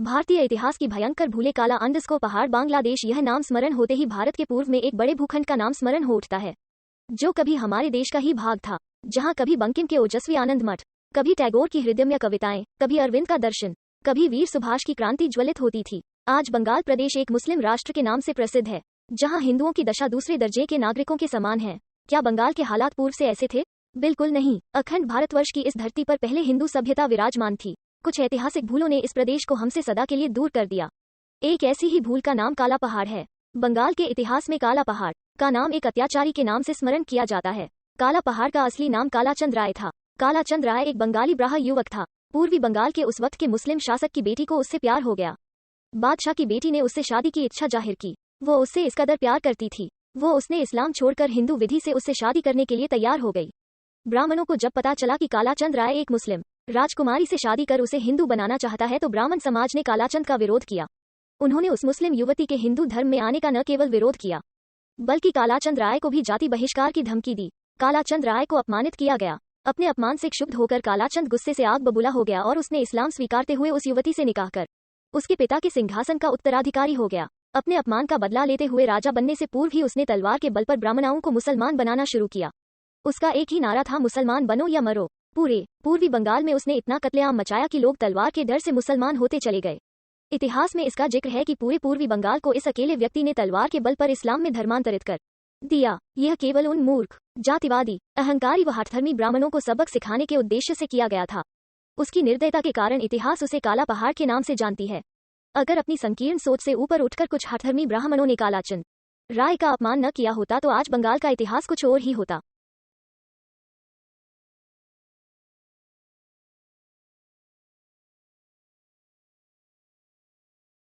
भारतीय इतिहास की भयंकर भूले काला अंडरस्कोर पहाड़ बांग्लादेश। यह नाम स्मरण होते ही भारत के पूर्व में एक बड़े भूखंड का नाम स्मरण हो उठता है, जो कभी हमारे देश का ही भाग था, जहां कभी बंकिम के ओजस्वी आनंद मठ, कभी टैगोर की हृदयमय कविताएं, कभी अरविंद का दर्शन, कभी वीर सुभाष की क्रांति ज्वलित होती थी। आज बंगाल प्रदेश एक मुस्लिम राष्ट्र के नाम से प्रसिद्ध है, जहां हिंदुओं की दशा दूसरे दर्जे के नागरिकों के समान है। क्या बंगाल के हालात पूर्व से ऐसे थे? बिल्कुल नहीं। अखंड भारतवर्ष की इस धरती पर पहले हिंदू सभ्यता विराजमान थी। कुछ ऐतिहासिक भूलों ने इस प्रदेश को हमसे सदा के लिए दूर कर दिया। एक ऐसी ही भूल का नाम काला पहाड़ है। बंगाल के इतिहास में काला पहाड़ का नाम एक अत्याचारी के नाम से स्मरण किया जाता है। काला पहाड़ का असली नाम कालाचंद राय था। कालाचंद राय एक बंगाली ब्राह्मण युवक था। पूर्वी बंगाल के उस वक्त के मुस्लिम शासक की बेटी को उससे प्यार हो गया। बादशाह की बेटी ने उससे शादी की इच्छा जाहिर की। वो उससे इस कदर प्यार करती थी, उसने इस्लाम छोड़कर हिंदू विधि से उससे शादी करने के लिए तैयार हो गई। ब्राह्मणों को जब पता चला कि कालाचंद राय एक मुस्लिम राजकुमारी से शादी कर उसे हिंदू बनाना चाहता है, तो ब्राह्मण समाज ने कालाचंद का विरोध किया। उन्होंने उस मुस्लिम युवती के हिंदू धर्म में आने का न केवल विरोध किया, बल्कि कालाचंद राय को भी जाति बहिष्कार की धमकी दी। कालाचंद राय को अपमानित किया गया। अपने अपमान से क्षुब्ध होकर कालाचंद गुस्से से आग बबूला हो गया और उसने इस्लाम स्वीकारते हुए उस युवती से निकाह कर उसके पिता के सिंहासन का उत्तराधिकारी हो गया। अपने अपमान का बदला लेते हुए राजा बनने से पूर्व ही उसने तलवार के बल पर ब्राह्मणों को मुसलमान बनाना शुरू किया। उसका एक ही नारा था, मुसलमान बनो या मरो। पूरे पूर्वी बंगाल में उसने इतना कत्लेआम मचाया कि लोग तलवार के डर से मुसलमान होते चले गए। इतिहास में इसका जिक्र है कि पूरे पूर्वी बंगाल को इस अकेले व्यक्ति ने तलवार के बल पर इस्लाम में धर्मांतरित कर दिया। यह केवल उन मूर्ख, जातिवादी, अहंकारी व हठधर्मी ब्राह्मणों को सबक सिखाने के उद्देश्य से किया गया था। उसकी निर्दयता के कारण इतिहास उसे काला पहाड़ के नाम से जानती है। अगर अपनी संकीर्ण सोच से ऊपर उठकर कुछ हठधर्मी ब्राह्मणों ने कालाचंद राय का अपमान न किया होता, तो आज बंगाल का इतिहास कुछ और ही होता।